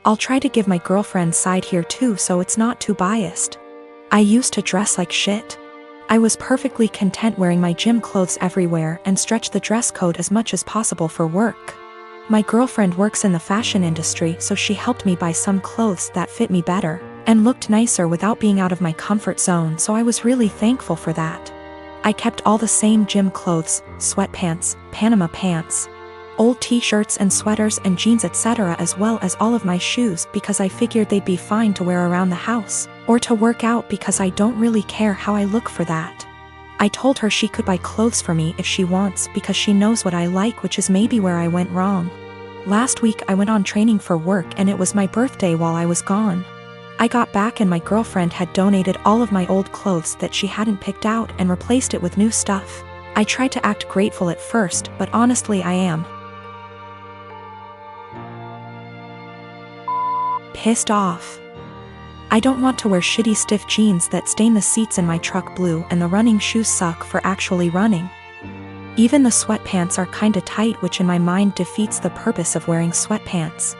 I'll try to give my girlfriend's side here too so it's not too biased. I used to dress like shit. I was perfectly content wearing my gym clothes everywhere and stretch the dress code as much as possible for work. My girlfriend works in the fashion industry, so she helped me buy some clothes that fit me better and looked nicer without being out of my comfort zone, so I was really thankful for that. I kept all the same gym clothes, sweatpants, Panama pants, old t-shirts and sweaters and jeans etc., as well as all of my shoes because I figured they'd be fine to wear around the house or to work out because I don't really care how I look for that. I told her she could buy clothes for me if she wants because she knows what I like, which is maybe where I went wrong. Last week I went on training for work and it was my birthday while I was gone. I got back and my girlfriend had donated all of my old clothes that she hadn't picked out and replaced it with new stuff. I tried to act grateful at first, but honestly I am pissed off. I don't want to wear shitty stiff jeans that stain the seats in my truck blue, and the running shoes suck for actually running. Even the sweatpants are kinda tight, which in my mind defeats the purpose of wearing sweatpants.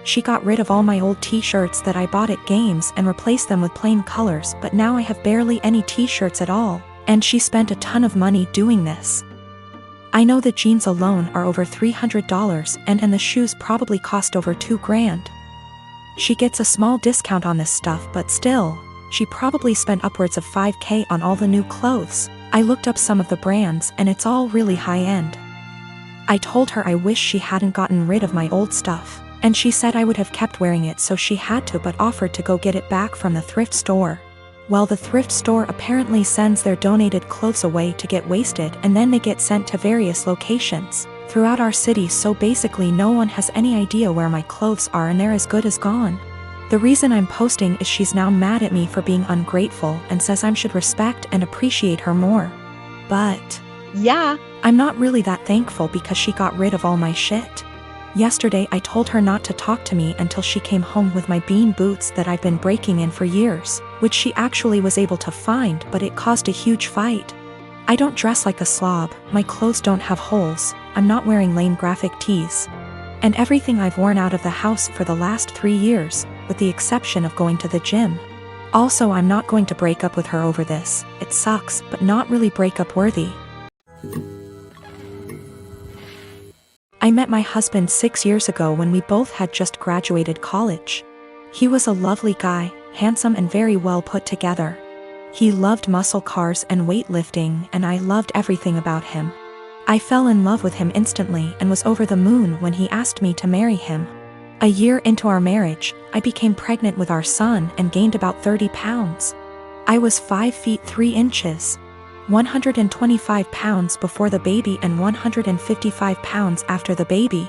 She got rid of all my old t-shirts that I bought at games and replaced them with plain colors, but now I have barely any t-shirts at all, and she spent a ton of money doing this. I know the jeans alone are over $300 and the shoes probably cost over $2,000. She gets a small discount on this stuff, but still, she probably spent upwards of $5,000 on all the new clothes. I looked up some of the brands and it's all really high-end. I told her I wish she hadn't gotten rid of my old stuff, and she said I would have kept wearing it, so she had to, but offered to go get it back from the thrift store. Well, the thrift store apparently sends their donated clothes away to get wasted, and then they get sent to various locations throughout our city, so basically no one has any idea where my clothes are and they're as good as gone. The reason I'm posting is she's now mad at me for being ungrateful and says I should respect and appreciate her more. But yeah, I'm not really that thankful because she got rid of all my shit. Yesterday I told her not to talk to me until she came home with my bean boots that I've been breaking in for years, which she actually was able to find, but it caused a huge fight. I don't dress like a slob, my clothes don't have holes, I'm not wearing lame graphic tees, and everything I've worn out of the house for the last 3 years, with the exception of going to the gym. Also, I'm not going to break up with her over this. It sucks, but not really breakup worthy. I met my husband 6 years ago when we both had just graduated college. He was a lovely guy, handsome and very well put together. He loved muscle cars and weightlifting, and I loved everything about him. I fell in love with him instantly and was over the moon when he asked me to marry him. A year into our marriage, I became pregnant with our son and gained about 30 pounds. I was 5 feet 3 inches, 125 pounds before the baby and 155 pounds after the baby.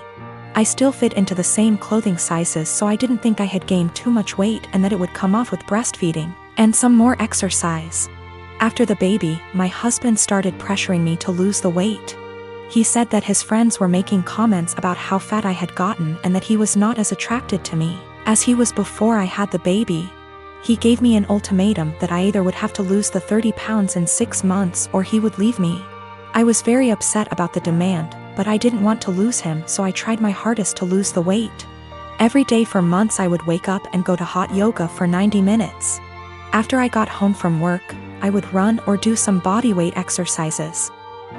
I still fit into the same clothing sizes, so I didn't think I had gained too much weight and that it would come off with breastfeeding and some more exercise. After the baby, my husband started pressuring me to lose the weight. He said that his friends were making comments about how fat I had gotten and that he was not as attracted to me as he was before I had the baby. He gave me an ultimatum that I either would have to lose the 30 pounds in 6 months or he would leave me. I was very upset about the demand, but I didn't want to lose him, so I tried my hardest to lose the weight. Every day for months I would wake up and go to hot yoga for 90 minutes. After I got home from work, I would run or do some bodyweight exercises.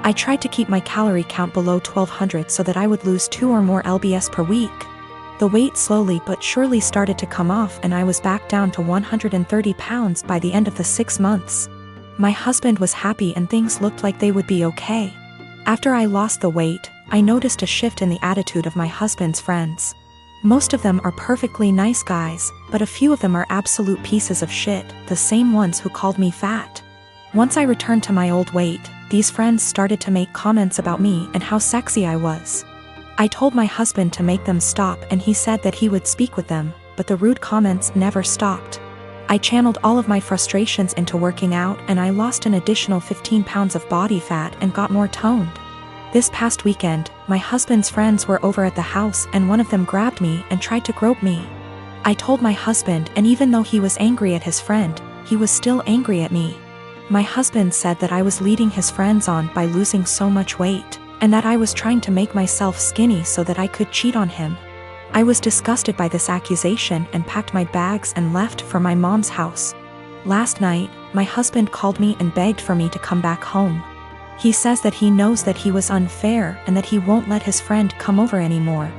I tried to keep my calorie count below 1200 so that I would lose 2 or more lbs per week. The weight slowly but surely started to come off and I was back down to 130 pounds by the end of the 6 months. My husband was happy and things looked like they would be okay. After I lost the weight, I noticed a shift in the attitude of my husband's friends. Most of them are perfectly nice guys, but a few of them are absolute pieces of shit, the same ones who called me fat. Once I returned to my old weight, these friends started to make comments about me and how sexy I was. I told my husband to make them stop and he said that he would speak with them, but the rude comments never stopped. I channeled all of my frustrations into working out and I lost an additional 15 pounds of body fat and got more toned. This past weekend, my husband's friends were over at the house and one of them grabbed me and tried to grope me. I told my husband, and even though he was angry at his friend, he was still angry at me. My husband said that I was leading his friends on by losing so much weight, and that I was trying to make myself skinny so that I could cheat on him. I was disgusted by this accusation and packed my bags and left for my mom's house. Last night, my husband called me and begged for me to come back home. He says that he knows that he was unfair and that he won't let his friend come over anymore.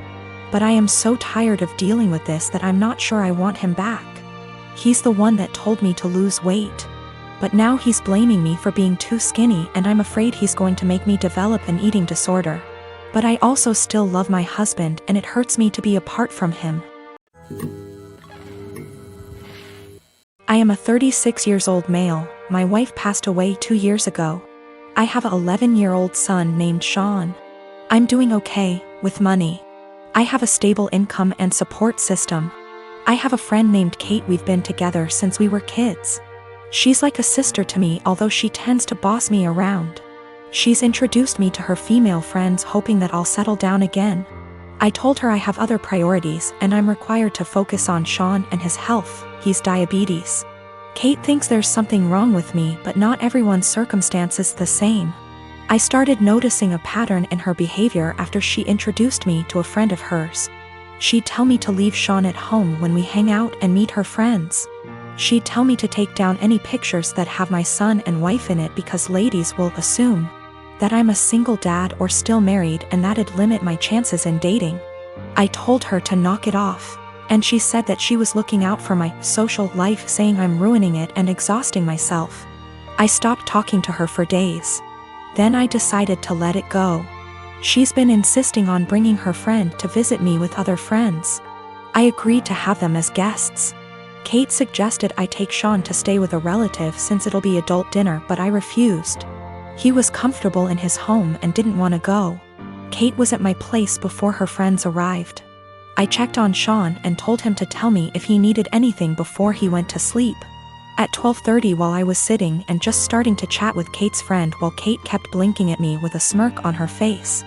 But I am so tired of dealing with this that I'm not sure I want him back. He's the one that told me to lose weight. But now he's blaming me for being too skinny, and I'm afraid he's going to make me develop an eating disorder. But I also still love my husband, and it hurts me to be apart from him. I am a 36 years old male. My wife passed away 2 years ago. I have an 11-year-old son named Sean. I'm doing okay with money. I have a stable income and support system. I have a friend named Kate. We've been together since we were kids. She's like a sister to me, although she tends to boss me around. She's introduced me to her female friends, hoping that I'll settle down again. I told her I have other priorities and I'm required to focus on Sean and his health. He's diabetes. Kate thinks there's something wrong with me, but not everyone's circumstance is the same. I started noticing a pattern in her behavior after she introduced me to a friend of hers. She'd tell me to leave Sean at home when we hang out and meet her friends. She'd tell me to take down any pictures that have my son and wife in it because ladies will assume that I'm a single dad or still married, and that'd limit my chances in dating. I told her to knock it off, and she said that she was looking out for my social life, saying I'm ruining it and exhausting myself. I stopped talking to her for days. Then I decided to let it go. She's been insisting on bringing her friend to visit me with other friends. I agreed to have them as guests. Kate suggested I take Sean to stay with a relative since it'll be adult dinner, but I refused. He was comfortable in his home and didn't want to go. Kate was at my place before her friends arrived. I checked on Sean and told him to tell me if he needed anything before he went to sleep. At 12:30, while I was sitting and just starting to chat with Kate's friend, while Kate kept blinking at me with a smirk on her face,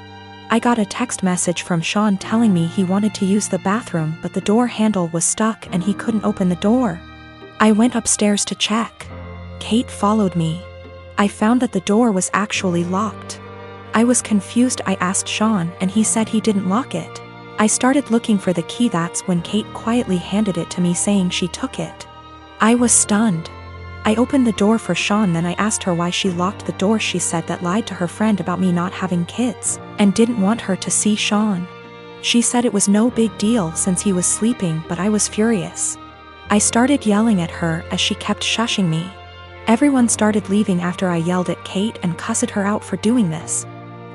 I got a text message from Sean telling me he wanted to use the bathroom, but the door handle was stuck and he couldn't open the door. I went upstairs to check. Kate followed me. I found that the door was actually locked. I was confused. I asked Sean and he said he didn't lock it. I started looking for the key. That's when Kate quietly handed it to me, saying she took it. I was stunned. I opened the door for Sean, then I asked her why she locked the door. She said that lied to her friend about me not having kids and didn't want her to see Sean. She said it was no big deal since he was sleeping, but I was furious. I started yelling at her as she kept shushing me. Everyone started leaving after I yelled at Kate and cussed her out for doing this.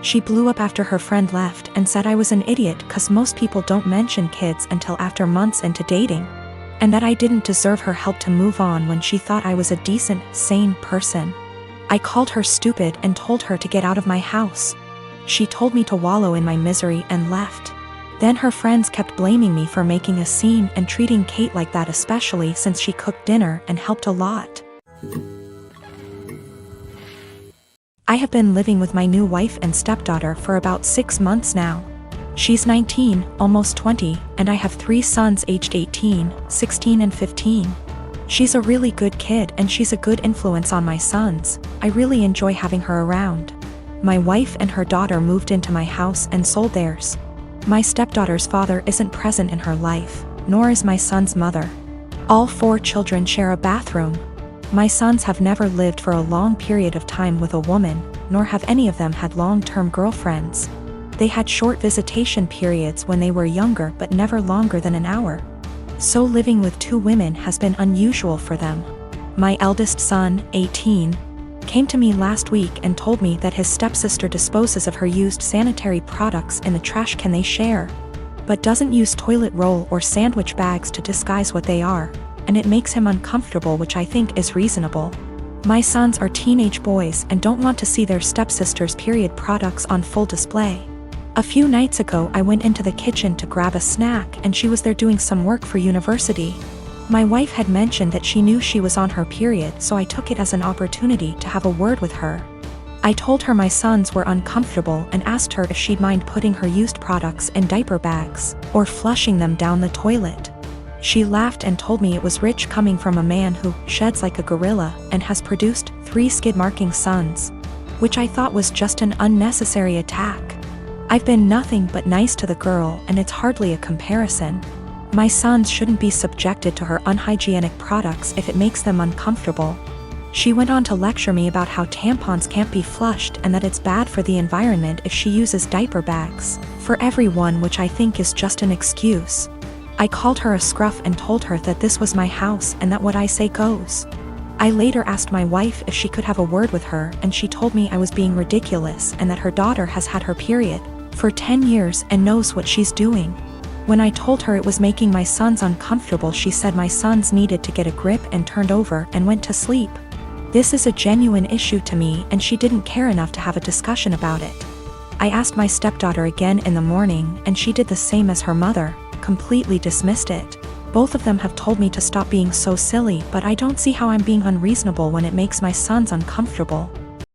She blew up after her friend left and said I was an idiot because most people don't mention kids until after months into dating, and that I didn't deserve her help to move on when she thought I was a decent, sane person. I called her stupid and told her to get out of my house. She told me to wallow in my misery and left. Then her friends kept blaming me for making a scene and treating Kate like that, especially since she cooked dinner and helped a lot. I have been living with my new wife and stepdaughter for about 6 months now. She's 19, almost 20, and I have 3 sons aged 18, 16 and 15. She's a really good kid and she's a good influence on my sons. I really enjoy having her around. My wife and her daughter moved into my house and sold theirs. My stepdaughter's father isn't present in her life, nor is my son's mother. All 4 children share a bathroom. My sons have never lived for a long period of time with a woman, nor have any of them had long-term girlfriends. They had short visitation periods when they were younger, but never longer than an hour. So living with 2 women has been unusual for them. My eldest son, 18, came to me last week and told me that his stepsister disposes of her used sanitary products in the trash can they share, but doesn't use toilet roll or sandwich bags to disguise what they are, and it makes him uncomfortable, which I think is reasonable. My sons are teenage boys and don't want to see their stepsister's period products on full display. A few nights ago I went into the kitchen to grab a snack and she was there doing some work for university. My wife had mentioned that she knew she was on her period, so I took it as an opportunity to have a word with her. I told her my sons were uncomfortable and asked her if she'd mind putting her used products in diaper bags or flushing them down the toilet. She laughed and told me it was rich coming from a man who sheds like a gorilla and has produced 3 skid-marking sons, which I thought was just an unnecessary attack. I've been nothing but nice to the girl, and it's hardly a comparison. My sons shouldn't be subjected to her unhygienic products if it makes them uncomfortable. She went on to lecture me about how tampons can't be flushed and that it's bad for the environment if she uses diaper bags for everyone, which I think is just an excuse. I called her a scruff and told her that this was my house and that what I say goes. I later asked my wife if she could have a word with her, and she told me I was being ridiculous and that her daughter has had her period for 10 years and knows what she's doing. When I told her it was making my sons uncomfortable, she said my sons needed to get a grip and turned over and went to sleep. This is a genuine issue to me, and she didn't care enough to have a discussion about it. I asked my stepdaughter again in the morning, and she did the same as her mother, completely dismissed it. Both of them have told me to stop being so silly, but I don't see how I'm being unreasonable when it makes my sons uncomfortable.